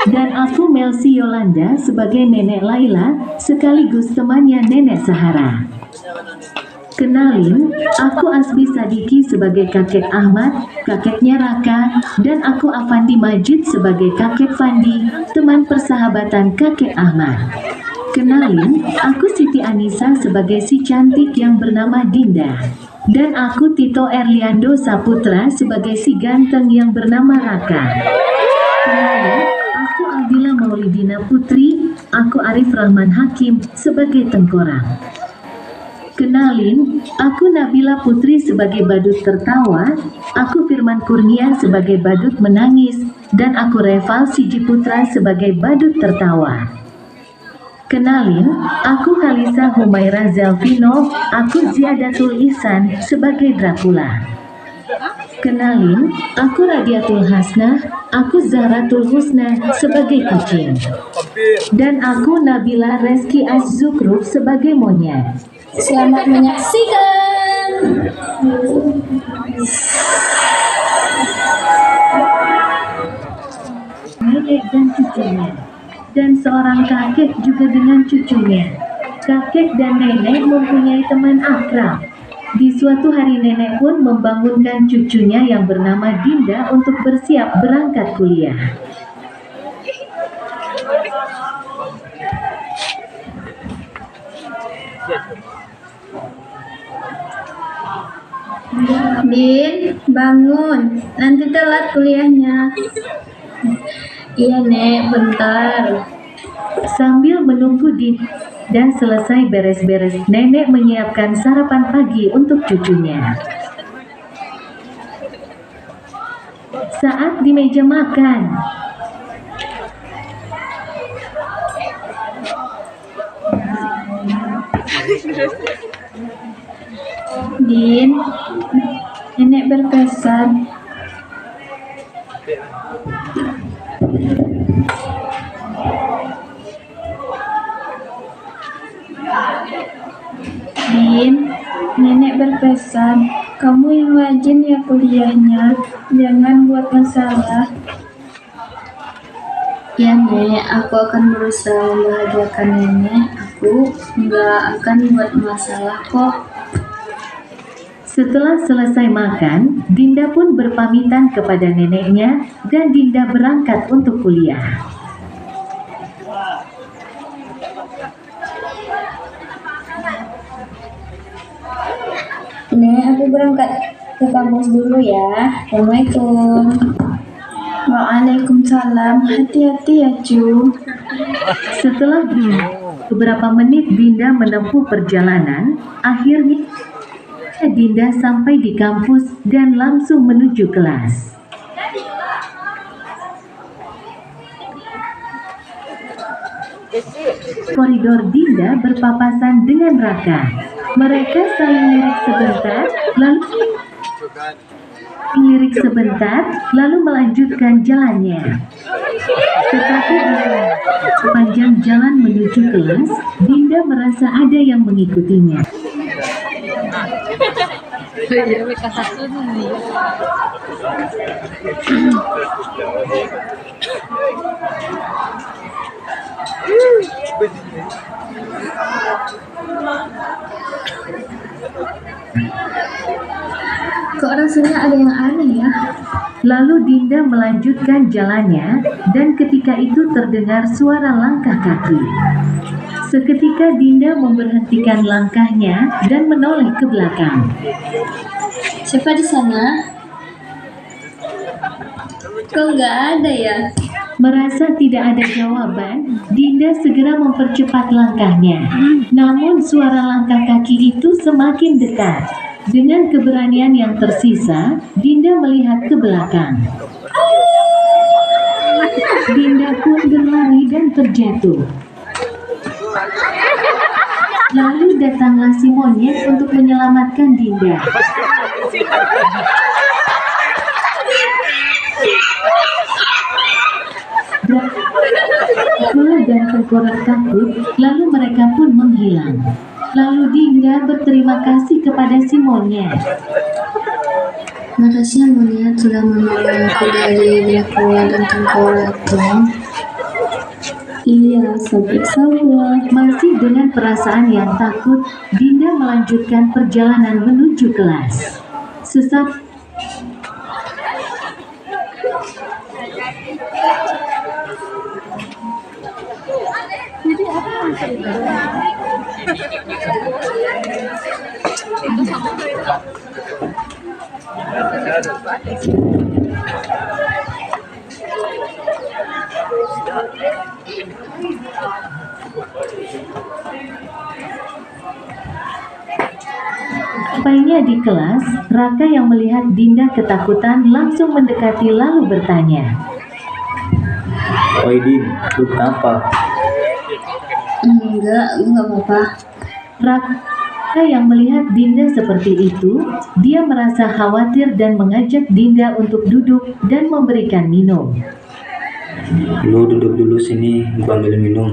Dan aku Melsi Yolanda sebagai Nenek Laila, sekaligus temannya Nenek Sahara. Kenalin, aku Asbi Sadiki sebagai kakek Ahmad, kakeknya Raka, dan aku Afandi Majid sebagai kakek Fandi, teman persahabatan kakek Ahmad. Kenalin, aku Siti Anissa sebagai si cantik yang bernama Dinda. Dan aku Tito Erliando Saputra sebagai si ganteng yang bernama Raka. Kenalin, aku Aldila Maulidina Putri, aku Arif Rahman Hakim sebagai Tengkorak. Kenalin, aku Nabila Putri sebagai badut tertawa, aku Firman Kurnia sebagai badut menangis, dan aku Reval Sijiputra sebagai badut tertawa. Kenalin, aku Kalisa Humaira Zelvino, aku Ziadatul Ihsan sebagai Dracula. Kenalin, aku Radiatul Hasnah, aku Zahratul Husna sebagai kucing. Dan aku Nabila Reski Azzukrup sebagai monyet. Selamat menyaksikan. Nenek dan cucunya. Dan seorang kakek juga dengan cucunya. Kakek dan nenek mempunyai teman akrab. Di suatu hari nenek pun membangunkan cucunya yang bernama Dinda untuk bersiap berangkat kuliah. Din, bangun. Nanti telat kuliahnya. Iya, Nek, bentar. Sambil menunggu Dinda dan selesai beres-beres, nenek menyiapkan sarapan pagi untuk cucunya. Saat di meja makan, Din, nenek berpesan. Din, nenek berpesan, kamu yang rajin ya kuliahnya, jangan buat masalah. Ya, Nek, aku akan berusaha membahagiakan nenek. Aku nggak akan buat masalah kok. setelah selesai makan, Dinda pun berpamitan kepada neneknya dan Dinda berangkat untuk kuliah. Nek, aku berangkat ke kampus dulu ya. Assalamualaikum. Waalaikumsalam. Hati-hati ya, Cu. Setelah beberapa menit Dinda menempuh perjalanan, akhirnya Dinda sampai di kampus dan langsung menuju kelas. Koridor Dinda berpapasan dengan Raka. Mereka saling lirik sebentar, lalu melanjutkan jalannya. Tetapi di sepanjang jalan menuju kelas, Dinda merasa ada yang mengikutinya. Kok rasanya ada yang aneh ya? Lalu Dinda melanjutkan jalannya, dan ketika itu terdengar suara langkah kaki. Seketika Dinda memberhentikan langkahnya dan menoleh ke belakang. Siapa di sana? Kok nggak ada ya? Merasa tidak ada jawaban, Dinda segera mempercepat langkahnya. Namun suara langkah kaki itu semakin dekat. Dengan keberanian yang tersisa, Dinda melihat ke belakang. Dinda pun berlari dan terjatuh. Lalu datanglah si monyet untuk menyelamatkan Dinda. Dracula dan Tengkorak takut, lalu mereka pun menghilang. Lalu Dinda berterima kasih kepada si monyet. Makasih ya Munia sudah menolong aku dari Dracula dan Tengkorak. Iya, Sobat Sawa. Masih dengan perasaan yang takut, Dinda melanjutkan perjalanan menuju kelas. Sesaat sampainya di kelas, Raka yang melihat Dinda ketakutan langsung mendekati lalu bertanya. Oi Din, lu kenapa? Enggak apa-apa. Raka yang melihat Dinda seperti itu, dia merasa khawatir dan mengajak Dinda untuk duduk dan memberikan minum. Lu duduk dulu sini, gua ambil minum.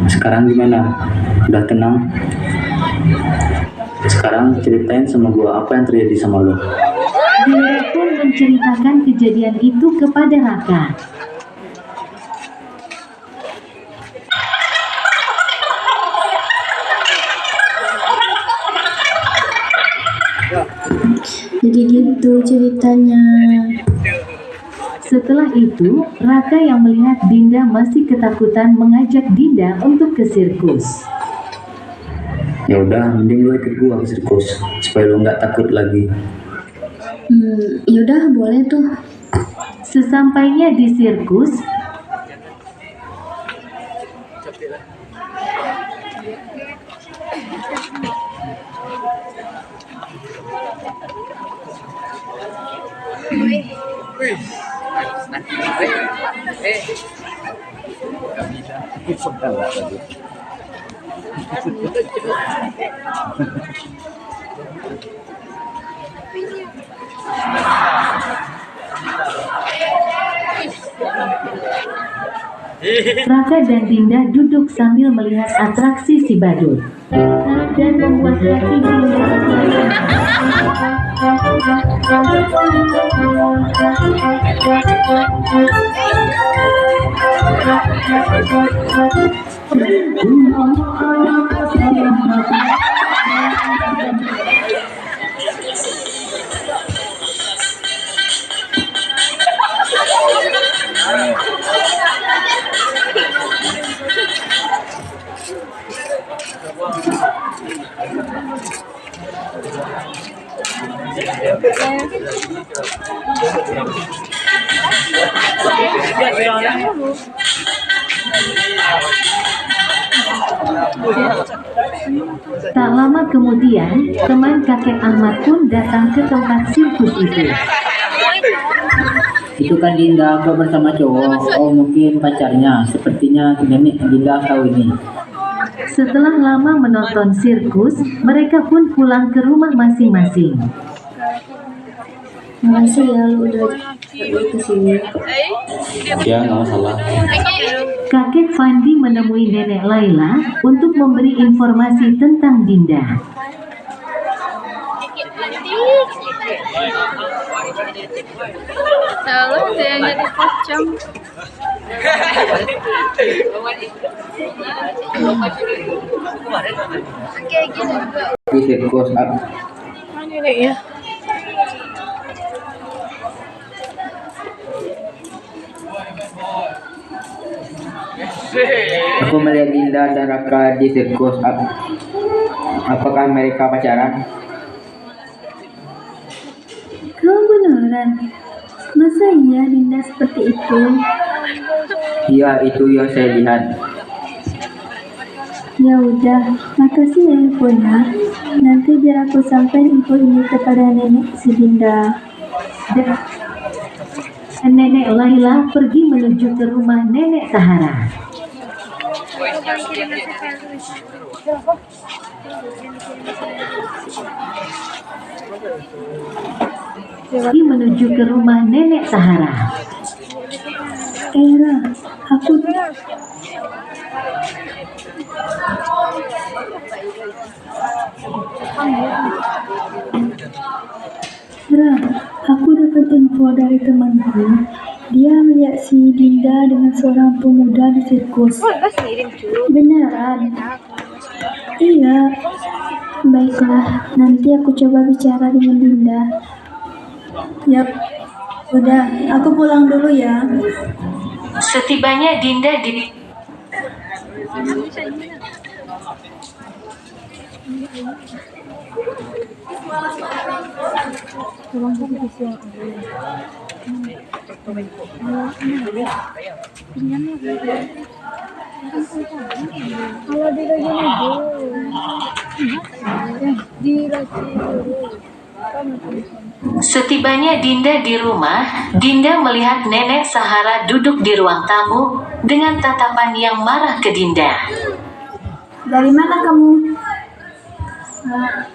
Sekarang gimana? Udah tenang? Sekarang ceritain sama gua apa yang terjadi sama lu. Dinda pun menceritakan kejadian itu kepada Raka. Jadi gitu ceritanya. Setelah itu, Raka yang melihat Dinda masih ketakutan mengajak Dinda untuk ke sirkus. Ya udah, mending lu ikut gua ke sirkus supaya lu nggak takut lagi. Yaudah boleh tuh. Sesampainya di sirkus, Raka dan Dinda duduk sambil melihat atraksi si badut dan membuat hati Dinda Tak lama kemudian, teman kakek Ahmad pun datang ke tempat sirkus itu. Itu kan Dinda apa bersama cowok? Oh mungkin pacarnya. Sepertinya nenek Dinda tahu ini. Setelah lama menonton sirkus, mereka pun pulang ke rumah masing-masing. Makasih ya lu udah kesini. Ya nggak masalah. Kakek Fandi menemui nenek Laila untuk memberi informasi tentang Dinda. Kalau dia jadi pocong. Kayak gini juga. Di sirkus Ini ya. aku melihat Dinda dan Raka di sirkus. Apakah mereka pacaran? Kau beneran? Masa iya Dinda seperti itu? Iya, itu yang saya lihat. Ya udah, makasih ya infonya. Nanti biar aku sampaikan info ini kepada nenek si Dinda. Dan nenek Laila pergi menuju ke rumah nenek Tahara. Pergi menuju ke rumah nenek Tahara. Era, aku Ra, aku dapat info dari temanku. Dia melihat si Dinda dengan seorang pemuda di sirkus. Beneran? Iya. Baiklah, nanti aku coba bicara dengan Dinda. Yap. Udah, aku pulang dulu ya. Setibanya Dinda di Setibanya Dinda di rumah, Dinda melihat Nenek Sahara duduk di ruang tamu dengan tatapan yang marah ke Dinda. Dari mana kamu?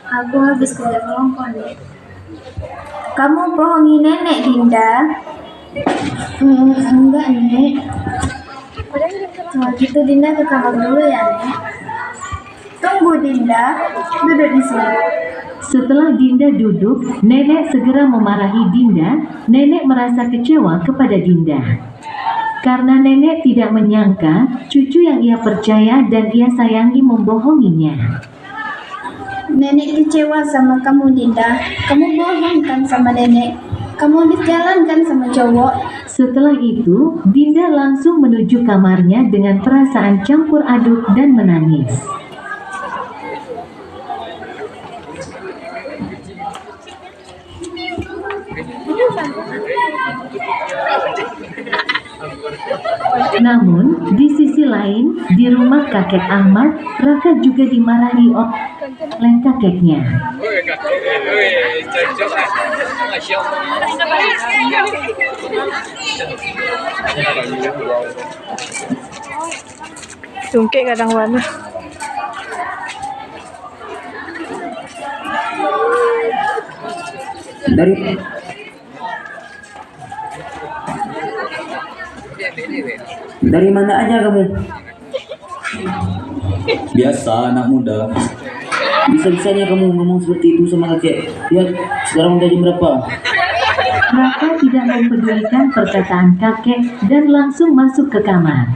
Aku habis kerja kelompok nih. Kamu bohongi nenek, Dinda? Enggak, Nek. Kalau gitu Dinda ke kamar dulu ya, Nek. Tunggu, Dinda. Duduk di sini. Setelah Dinda duduk, Nenek segera memarahi Dinda. Nenek merasa kecewa kepada Dinda. Karena Nenek tidak menyangka cucu yang ia percaya dan ia sayangi membohonginya. Nenek kecewa sama kamu, Dinda. Kamu bohong kan sama nenek? Kamu habis jalan kan sama cowok? Setelah itu, Dinda langsung menuju kamarnya dengan perasaan campur aduk dan menangis. Namun, di sisi lain, di rumah kakek Ahmad, Raka juga dimarahi oleh kakeknya. Cungkik kadang warna. Dari mana aja kamu? Biasa anak muda. Bisa-bisanya kamu ngomong seperti itu sama kakek. Lihat, sekarang udah jam berapa? Raka tidak mempedulikan perkataan kakek dan langsung masuk ke kamar.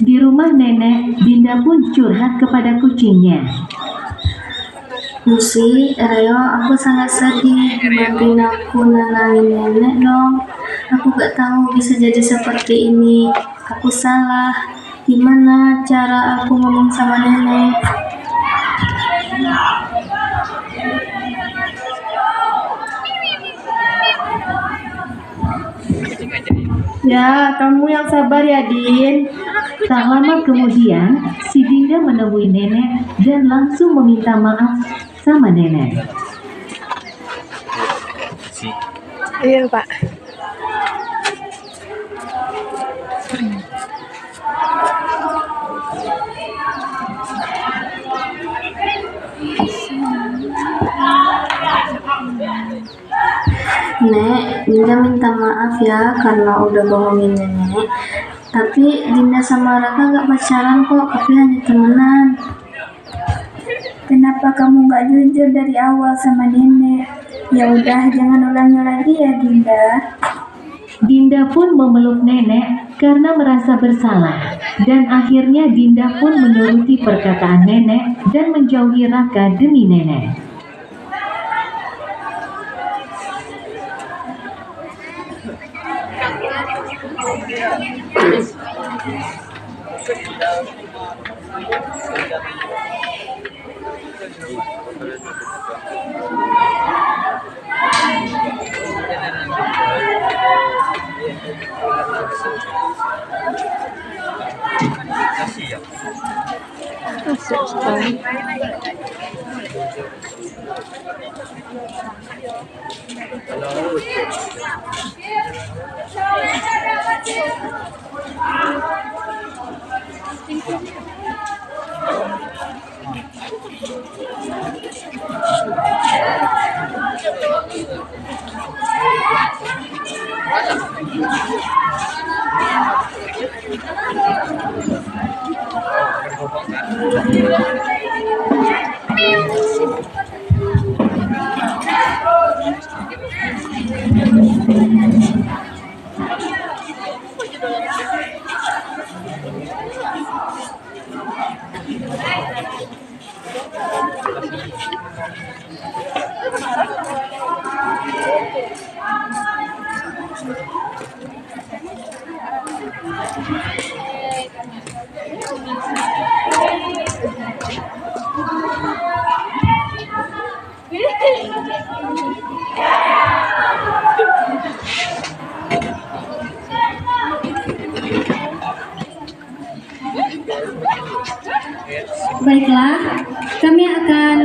Di rumah nenek, Dinda pun curhat kepada kucingnya. Lucy, Ayo, aku sangat sedih. Bantuin aku nenangin nenek dong. Aku gak tahu bisa jadi seperti ini. Aku salah. Gimana cara aku ngomong sama nenek? Ya, kamu yang sabar ya, Din. Tak lama kemudian, si Dinda menemui nenek dan langsung meminta maaf sama nenek. Iya, Pak. Nek, Dinda minta maaf ya karena udah bohongin nenek. Tapi Dinda sama Raka gak pacaran kok, tapi hanya temenan. Kenapa kamu gak jujur dari awal sama nenek? Ya udah, jangan ulangi lagi ya, Dinda. Dinda pun memeluk nenek karena merasa bersalah. Dan akhirnya Dinda pun menuruti perkataan nenek dan menjauhi Raka demi nenek. Asik sekali. Baiklah, kami akan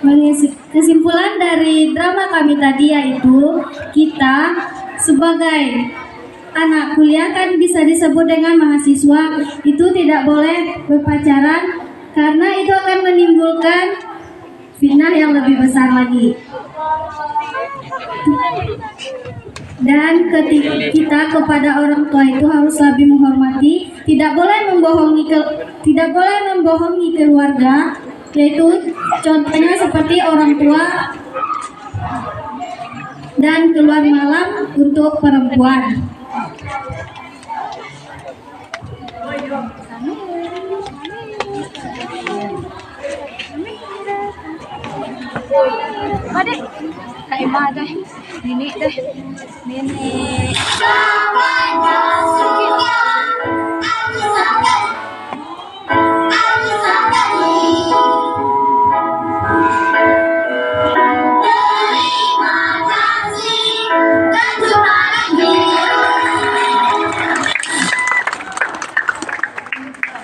mengisi kesimpulan dari drama kami tadi, yaitu kita sebagai anak kuliah kan bisa disebut dengan mahasiswa itu tidak boleh berpacaran karena itu akan menimbulkan fitnah yang lebih besar lagi. Dan kita kepada orang tua itu harus lebih menghormati, tidak boleh membohongi keluarga, yaitu contohnya seperti orang tua dan keluar malam untuk perempuan. Adik, Kak Emma deh, Nenek deh, Nenek.